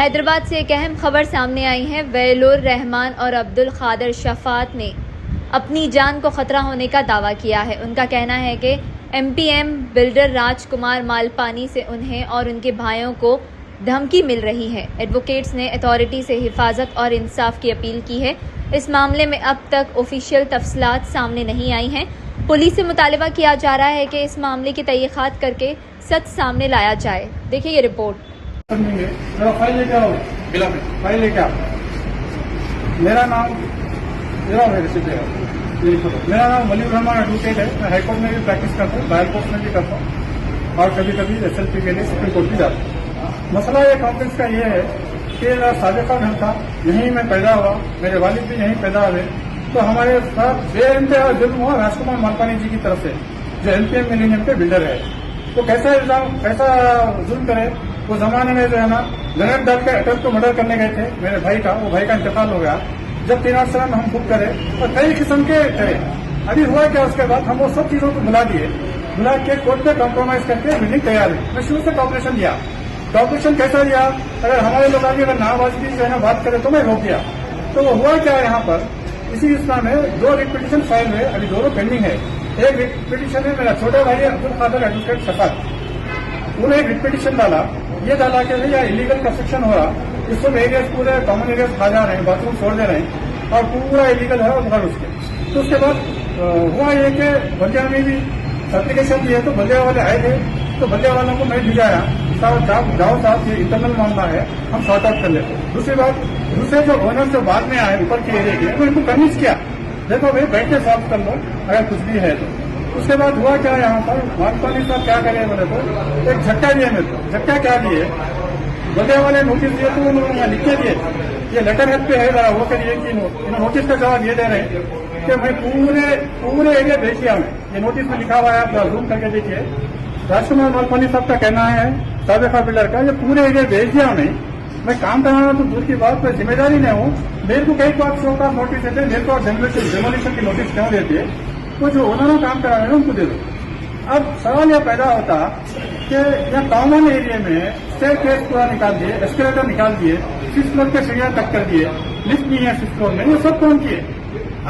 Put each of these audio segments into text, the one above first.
हैदराबाद से एक अहम खबर सामने आई है। वेलुर रहमान और अब्दुल खादर शफात ने अपनी जान को खतरा होने का दावा किया है। उनका कहना है कि एमपीएम बिल्डर राजकुमार मालपानी से उन्हें और उनके भाइयों को धमकी मिल रही है। एडवोकेट्स ने अथॉरिटी से हिफाजत और इंसाफ की अपील की है। इस मामले में अब तक ऑफिशियल तफसीलात सामने नहीं आई हैं। पुलिस से मुतालबा किया जा रहा है कि इस मामले की तहकीकात करके सच सामने लाया जाए। देखिए ये रिपोर्ट। मेरा फाइल लेके आओ, फाइल लेके आओ। मेरा नाम वलीउर रहमान एडवोकेट है। मैं हाईकोर्ट में भी प्रैक्टिस करता हूँ, ट्रायल कोर्ट में भी करता हूँ और कभी कभी एसएलपी के लिए सुप्रीम कोर्ट भी जाता हूँ। मसला ये कॉन्फ्रेंस का ये है कि मेरा साबिका घर था, यहीं मैं पैदा हुआ, मेरे वालिद भी यहीं पैदा हुए। तो हमारे साथ बेइंतहा जुल्म हुआ राजकुमार मालपानी जी की तरफ से, जो एमपीएम मिलेनियम के बिल्डर है। तो कैसा इल्जाम, कैसा जुल्म करे। वो जमाने में जो है ना ग्रेनेड डाल के अटैक को मर्डर करने गए थे मेरे भाई का, वो भाई का इंतकाल हो गया। जब 3 साल हम बुक करे और कई किस्म के थे। अभी हुआ क्या, उसके बाद हम वो सब चीजों को बुला के कोर्ट में कॉम्प्रोमाइज करके मिलने तैयार है। मैं शुरू से कॉपरेशन दिया। कॉपरेशन कैसा दिया, अगर हमारे लोग आगे अगर नावाजगी जो है ना बात करे तो मैं रोक दिया। तो वो हुआ क्या यहाँ पर, इसी इस्लाम में 2 रिट पिटीशन फाइल हुए, अभी दोनों पेंडिंग है। एक रिट पिटीशन है मेरा छोटा भाई है अब्दुल खादर एडवोकेट शफात, उन्होंने एक रिट पिटीशन डाला। ये डाला कि भैया इलीगल कंस्ट्रक्शन हो रहा, इस सब एरियाज पूरे कॉमन एरियाज खा जा रहे हैं, बाथरूम छोड़ दे रहे हैं और पूरा इलीगल है और घर उसके। तो उसके बाद हुआ ये कि बल्दिया में भी एप्लीकेशन दिए, तो बल्दिया वाले आए थे। तो बल्दिया वालों को मैं भिजाया, जाओ साहब ये इंटरनल मामला है, हम सॉर्ट आउट कर लेते। दूसरी बात, दूसरे जो ओनर जो बाद में आए ऊपर के एरिया के, मैं इनको कन्विंस किया, देखो भाई बैठ के सॉल्व कर लो अगर कुछ भी है तो। उसके बाद हुआ क्या, यहाँ पर मालपानी साहब क्या करे बोले तो एक झटका दिए मेरे को। झटका क्या दिए, बल्दिया वाले नोटिस दिए तो उन्होंने यहाँ लिख के दिए, ये लेटर हेड पे है जरा वो करिए कि नोटिस का जवाब ये दे रहे हैं कि भाई पूरे एरिया भेज दिया हमें। ये नोटिस में लिखा हुआ है, आप जूम करके देखिए। राजकुमार मालपानी साहब का कहना है, साबिका बिल्डर का, ये पूरे एरिया भेज दिया हमें। मैं काम कराना तो दूर की बात, मैं जिम्मेदारी नहीं हूँ। मेरे को कई बात शो का नोटिस देते, मेरे को डेमोलिशन की नोटिस क्यों देते, तो जो ओनरों काम करा रहे हैं उनको दे दो। अब सवाल यह पैदा होता कि यह कॉमन एरिया में स्टेयरकेस पूरा निकाल दिए, एस्केलेटर निकाल दिए, 6 फ्लोर के सीढ़ियां तक कर दिए, लिफ्ट नहीं है 6 फ्लोर में, ये सब कौन किए।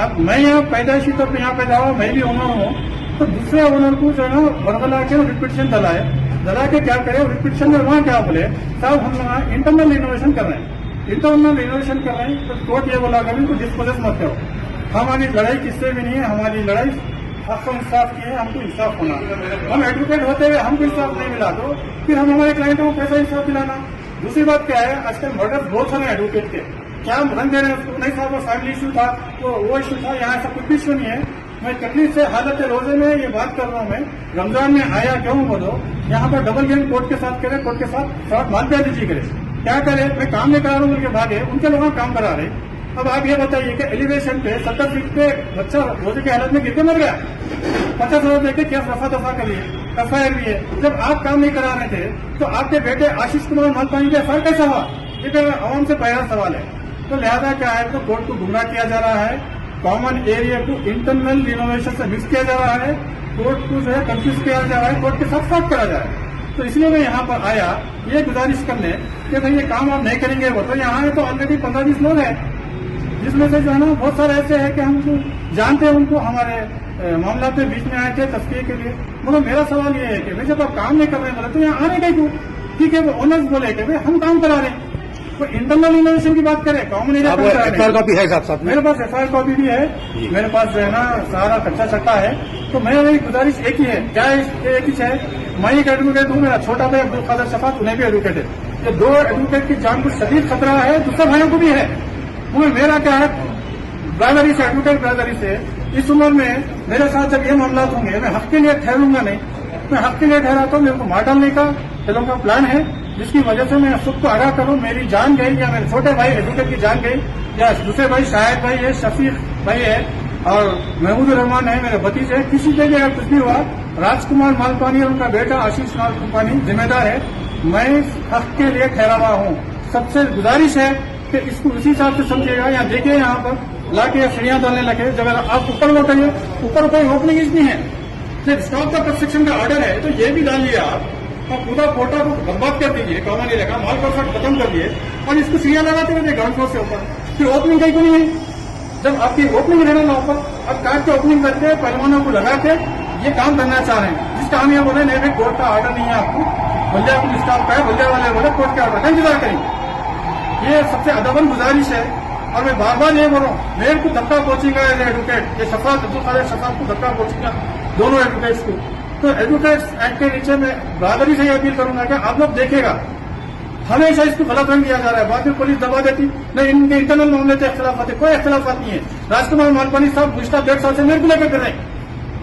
अब मैं यहाँ पैदाइशी तौर पर यहाँ पैदा हुआ, मैं भी ओनर हूँ, तो दूसरे ओनर को जो है ना बरगला के रिपीटिशन दला के क्या करे, रिपीटिशन में वहां क्या बोले, साहब हम लोग इंटरनल रिनोवेशन कर रहे हैं, इंटरनल रिनोवेशन कर रहे हैं। तो कोर्ट ये बोला कभी तो डिस्पोजेस मत करो। हमारी लड़ाई किससे भी नहीं है, हमारी लड़ाई हक इंसाफ की है, हमको इंसाफ होना। हम एडवोकेट होते हुए हमको इंसाफ नहीं मिला तो फिर हम हमारे क्लाइंटों को कैसा इंसाफ दिलाना। दूसरी बात क्या है, आजकल मर्डर बहुत सारे एडवोकेट के क्या रंग दे रहे हैं उसको, नहीं साहब वो फैमिली इशू था, तो वो इशू था, यहाँ ऐसा कुछ भी इशू नहीं है। मैं तकलीफ से हालत रोजे में ये बात कर रहा हूँ। मैं रमजान में आया क्यों बोलो, यहाँ पर डबल गेम कोर्ट के साथ करे, कोर्ट के साथ फ्रॉड मालपिया दीजिए करे, क्या करे। मैं काम नहीं करा रहा हूँ, उनके भागे उनके लोग काम करा रहे। अब आप ये बताइए कि एलिवेशन पे 70 फीट पे बच्चा रोजे की हालत में गिर के मर गया, 50,000 देके केस रफा दफा करिए, एफआईआर भी है। जब आप काम नहीं करा रहे थे तो आपके बेटे आशीष कुमार मालपानी का एफआईआर कैसा हुआ, ये तो आवाम से पहला सवाल है। तो लिहाजा क्या है, तो कोर्ट को गुमराह किया जा रहा है, कॉमन एरिया को इंटरनल रिनोवेशन से मिक्स किया जा रहा है, कोर्ट को जो है कंफ्यूज किया जा रहा है, कोर्ट के साथ साफ करा जा रहा है। तो इसलिए मैं यहाँ पर आया ये गुजारिश करने कि भाई ये काम आप नहीं करेंगे वो, तो यहाँ तो ऑलरेडी 15-20 लोग हैं, जिसमें से जो है ना बहुत सारे ऐसे हैं कि हम जानते हैं उनको, हमारे मामला पे बीच में आए थे तस्कीर के लिए। मगर मेरा सवाल ये है कि भाई जब आप काम नहीं कर रहे बोले तो यहाँ आने गए क्यों। ठीक है, वो ओनर्स बोले कि भाई हम काम करा रहे हैं, तो इंटरनल इनोवेशन की बात करें, कॉमन एरिया एफआईआर कॉपी है साहब? मेरे पास एफआईआर कॉपी भी है, मेरे पास जो है ना सारा कच्चा चट्टा है। तो मेरी गुजारिश एक ही है, क्या एक ही है, मैं एक एडवोकेट हूँ, मेरा छोटा भाई अब्दुल खादर शफात उन्हें भी एडवोकेट है। ये 2 एडवोकेट की जान को शदीद खतरा है, दूसरे भाइयों को भी है। मगर मेरा क्या है, ब्रदरी से, एडवोकेट ब्रदरी से, इस उम्र में मेरे साथ जब ये मामला होंगे मैं हक के लिए ठहरूंगा नहीं। मैं हक के लिए ठहराता हूँ, मेरे को मार डालने का लोगों का प्लान है, जिसकी वजह से मैं सबको आगाह करूँ मेरी जान गई या मेरे छोटे भाई एडवोकेट की जान गई, या दूसरे भाई शाहिद भाई है, शफीक भाई है और महमूद रहमान है मेरे भतीजे, किसी के लिए अगर कुछ भी हुआ, राजकुमार मालपानी और उनका बेटा आशीष मालपानी जिम्मेदार है। मैं हक के लिए ठहरा हुआ हूँ। सबसे गुजारिश है कि इसको उसी हिसाब से समझिएगा। यहाँ देखिए, यहाँ पर लाके सीढ़ियां डालने लगे, जब आप ऊपर लौटाइए, ऊपर कोई ओपनिंग इसमें है, जब स्टॉप का कंस्ट्रक्शन का ऑर्डर है तो ये भी डाल लिया आप, और पूरा कोटा को बर्बाद कर दीजिए, कॉमन एरिया का माल परफेक्ट खत्म कर दिए। और इसको सीढ़ियां लगाते हुए ग्राउंड फ्लोर से ऊपर, फिर ओपनिंग कहीं को नहीं है। जब आपकी ओपनिंग रहना ना ऊपर, अब कार की ओपनिंग करके पहलवानों को लगा के ये काम करना चाह रहे हैं, जिसका हम ये बोले नहीं भाई कोर्ट का ऑर्डर नहीं है आपको, बल्दिया पुलिस स्टाफ का है, बल्दिया वाले बोले कोर्ट का ऑर्डर का इंतजार करेंगे। ये सबसे अदबन गुजारिश है। और मैं बार बार ये बोल रहा हूँ, मेरे को धक्का पहुंचेगा एज एडवोकेट, ये शफात अब्दुल खादर शफात को धक्का पहुंचेगा, दोनों एडवोकेट्स को। तो एडवोकेट्स एक्ट के नीचे मैं बरादरी से ये अपील करूंगा कि आप लोग देखेगा, हमेशा इसको गलत रंग दिया जा रहा है, बाद में पुलिस दबा देती नहीं, इनके इंटरनल मामले से इख्तलाफात है, कोई इख्तलाफात नहीं है। राजकुमार मालपानी साहब गुज़श्ता 1.5 साल से मेरे को लेकर कर रहे हैं,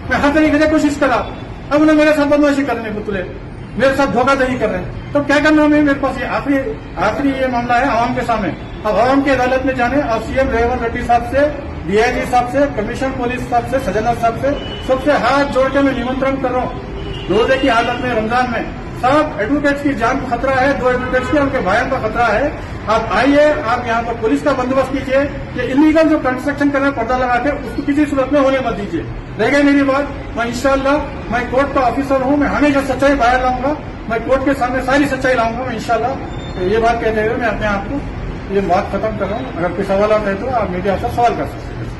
मैं हर तरीके से कोशिश करा, अब उन्हें मेरे साथ बदमाशी करने को तुले, मेरे साथ धोखाधड़ी कर रहे हैं। तो क्या करना है, मेरे पास ये आखिरी ये मामला है आवाम के सामने। अब आवाम की अदालत में जाने और सीएम रेवंत रेड्डी साहब से, डीआईजी साहब से, कमिश्नर पुलिस साहब से, सजना साहब से सबसे हाथ जोड़ के मैं निमंत्रण कर रहा हूँ। रोजे की हालत में, रमजान में सब एडवोकेट्स की जान को खतरा है, 2 एडवोकेट्स की, उनके भाइयों का खतरा है। आप आइए, आप यहाँ पर पुलिस का बंदोबस्त कीजिए, ये इलीगल जो कंस्ट्रक्शन कर रहे हैं पर्दा लगा के, उसको किसी सूरत में होने मत दीजिए। रह गई मेरी बात, मैं इंशाल्लाह, मैं कोर्ट का ऑफिसर हूँ, मैं हमेशा सच्चाई बाहर लाऊंगा, मैं कोर्ट के सामने सारी सच्चाई लाऊंगा मैं इंशाल्लाह। तो ये बात कहते हुए मैं अपने आप को ये बात खत्म कर रहा हूँ। अगर कोई सवाल है तो आप मीडिया से सवाल कर सकते हैं।